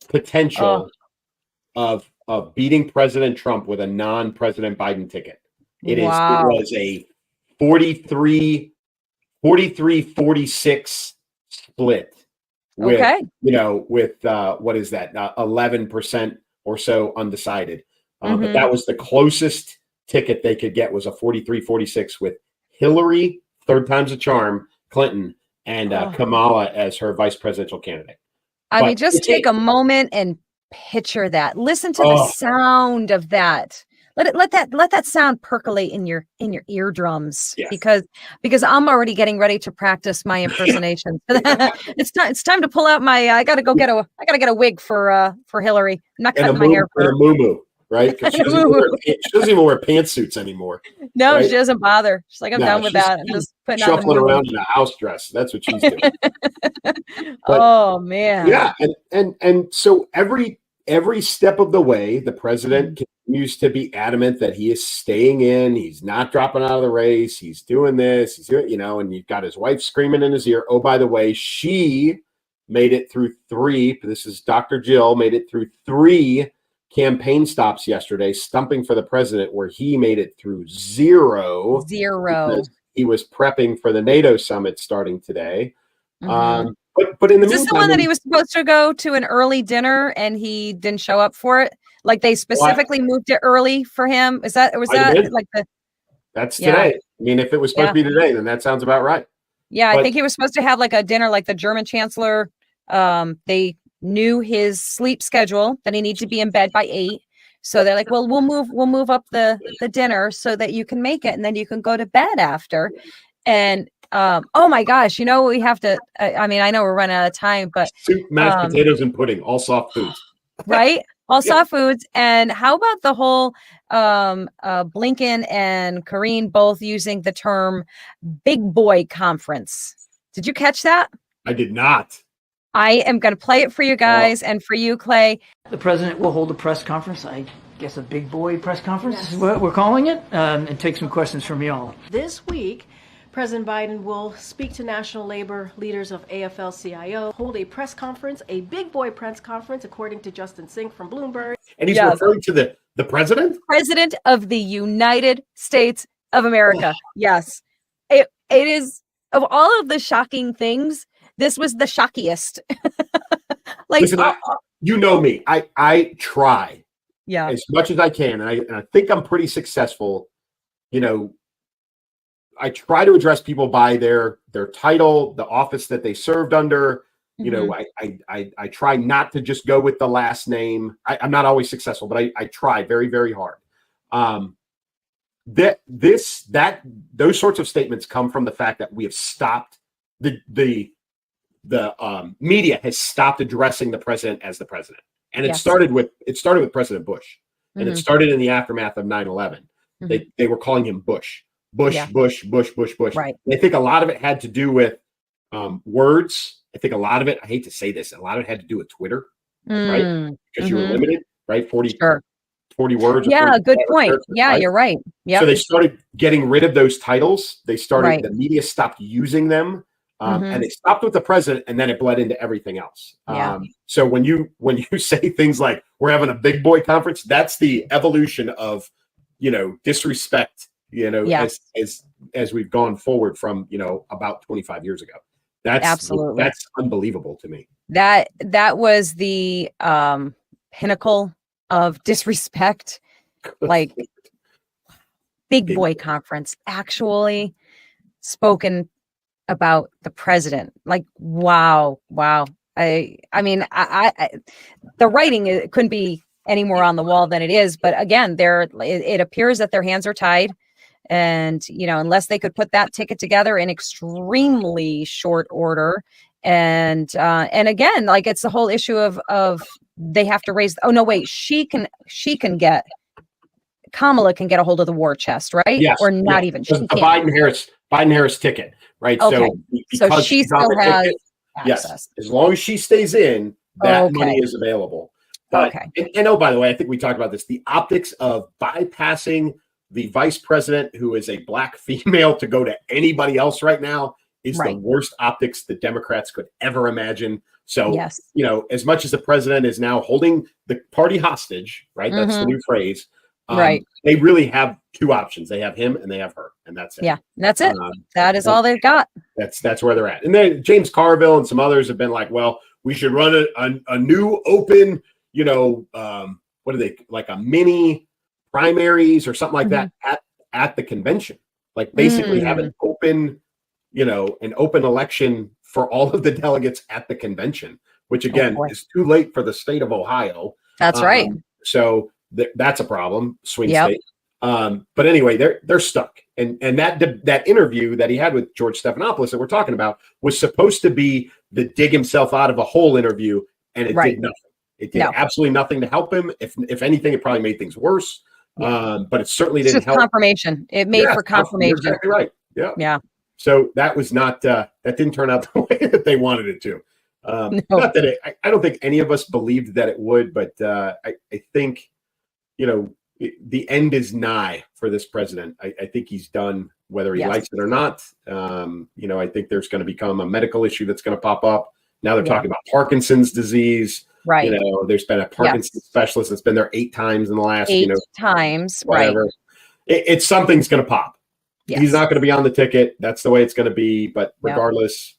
potential of beating President Trump with a non-President Biden ticket. It was a 43-46 split with, what is that? 11% or so undecided. But that was the closest ticket they could get, was a 43-46 with Hillary, third time's a charm, Clinton, and Kamala as her vice presidential candidate. I mean, just take a moment and picture that. Listen to the sound of that. Let that sound percolate in your eardrums, because I'm already getting ready to practice my impersonation. It's time to pull out my I gotta get a wig for Hillary. I'm not cutting my hair for her. And a muumuu, right? She doesn't even wear pantsuits anymore. No, right? She doesn't bother. She's like, I'm done with that. I'm just putting shuffling around in a house dress. That's what she's doing. Oh man. Yeah, and so every step of the way, the president continues to be adamant that he is staying in. He's not dropping out of the race. He's doing this. He's doing, and you've got his wife screaming in his ear. Oh, by the way, she made it through 3. This is Dr. Jill, made it through 3 campaign stops yesterday, stumping for the president, where he made it through 0. He was prepping for the NATO summit starting today. But in the meantime, is this the one that he was supposed to go to an early dinner and he didn't show up for it? Like they specifically moved it early for him? Was that like the? That's today. I mean, if it was supposed to be today, then that sounds about right. Yeah, I think he was supposed to have like a dinner, like the German chancellor. They knew his sleep schedule, that he needed to be in bed by 8. So they're like, well, we'll move up the dinner so that you can make it, and then you can go to bed after. And oh my gosh, we have to, I mean, I know we're running out of time, but soup, mashed potatoes, and pudding, all soft foods. Right? All soft foods. And how about the whole Blinken and Karine both using the term big boy conference? Did you catch that? I did not. I am going to play it for you guys and for you, Clay. The president will hold a press conference, I guess a big boy press conference is what we're calling it, and take some questions from y'all. This week, President Biden will speak to national labor leaders of AFL-CIO, hold a press conference, a big boy press conference, according to Justin Sink from Bloomberg. And he's referring to the president? President of the United States of America. Yes. It is, of all of the shocking things, this was the shockiest. Like, listen, you know me. I try Yeah. as much as I can, and I think I'm pretty successful. You know, I try to address people by their title, the office that they served under. You know, I try not to just go with the last name. I'm not always successful, but I try very, very hard. Those sorts of statements come from the fact that we have stopped the media has stopped addressing the president as the president, and it started with President Bush, and it started in the aftermath of 9/11. They were calling him Bush. Bush. Right. And I think a lot of it had to do with words. I think a lot of it, I hate to say this, a lot of it had to do with Twitter, right? Because you were limited, right? 40 words. Yeah, good point. Yeah, right? you're right. Yeah. So they started getting rid of those titles. They started, the media stopped using them. And they stopped with the president, and then it bled into everything else. Yeah. So when you say things like we're having a big boy conference, that's the evolution of, disrespect, as we've gone forward from, about 25 years ago. That's absolutely, that's unbelievable to me. That was the pinnacle of disrespect, like big boy conference actually spoken about the president. Like, wow. I mean, the writing couldn't be any more on the wall than it is. But again, it appears that their hands are tied. And, unless they could put that ticket together in extremely short order. And again, like, it's the whole issue of they have to raise. Oh, no, wait, Kamala can get a hold of the war chest, right? Yes. Or not even. The Biden-Harris ticket, right? Okay. So she still has access. Yes. As long as she stays in, that money is available. But, and oh, by the way, I think we talked about this. The optics of bypassing the vice president, who is a black female, to go to anybody else right now is the worst optics the Democrats could ever imagine. So, as much as the president is now holding the party hostage, right? That's the new phrase. They really have two options. They have him and they have her, and that's it. Yeah, that's it. That is all they've got. That's where they're at. And then James Carville and some others have been like, well, we should run a new open, what are they, like a mini primaries or something like that at the convention, like basically have an open election for all of the delegates at the convention, which again is too late for the state of Ohio. That's right. So that's a problem, swing state. But anyway, they're stuck. And that interview that he had with George Stephanopoulos that we're talking about was supposed to be the dig himself out of a hole interview, and it did nothing. It did absolutely nothing to help him. If anything, it probably made things worse. But it certainly didn't help. Confirmation. It made for confirmation. You're exactly right. Yeah. Yeah. So that was not that didn't turn out the way that they wanted it to. Not that I don't think any of us believed that it would, but I think the end is nigh for this president. I think he's done, whether he likes it or not. I think there's going to become a medical issue that's going to pop up. Now they're talking about Parkinson's disease. Right. There's been a Parkinson's specialist that's been there 8 times in the last 8 times. Whatever. Right. It's something's going to pop. Yes. He's not going to be on the ticket. That's the way it's going to be. But regardless,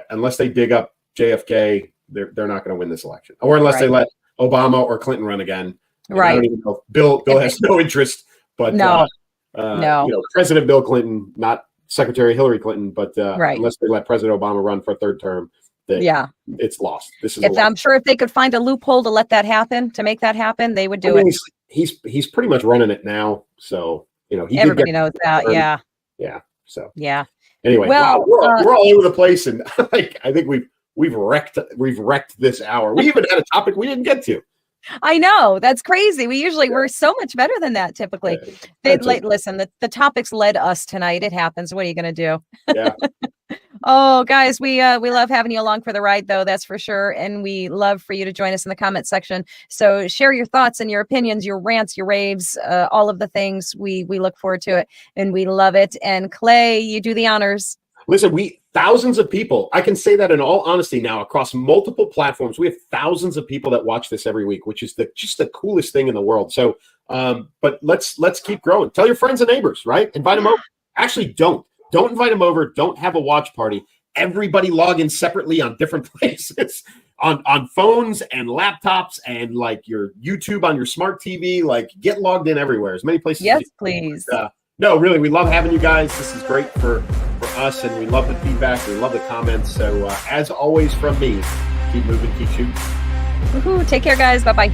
unless they dig up JFK, they're not going to win this election. Or unless they let Obama or Clinton run again. And I don't even know. Bill has no interest. But no. President Bill Clinton, not Secretary Hillary Clinton, but unless they let President Obama run for a third term, it's lost. This is. I'm sure if they could find a loophole to let that happen, to make that happen, they would do it. He's pretty much running it now, so everybody knows that. Yeah. So Anyway, we're all over the place, and I think we've wrecked this hour. We even had a topic we didn't get to. I know, that's crazy. We're so much better than that typically. Listen, the topics led us tonight. It happens. What are you going to do? Yeah. Oh, guys, we love having you along for the ride, though. That's for sure. And we love for you to join us in the comment section. So share your thoughts and your opinions, your rants, your raves, all of the things. We look forward to it and we love it. And Clay, you do the honors. Listen, thousands of people, I can say that in all honesty now, across multiple platforms, we have thousands of people that watch this every week, which is just the coolest thing in the world. So, but let's keep growing. Tell your friends and neighbors, right? Invite them over. Actually, don't invite them over. Don't have a watch party. everybody log in separately on different places on phones and laptops and like your YouTube on your smart TV. Like get logged in everywhere, as many places. Yes, please. No, really, we love having you guys. This is great for us, and we love the feedback. We love the comments. So as always from me, keep moving, keep shooting. Woohoo. Take care, guys. Bye-bye.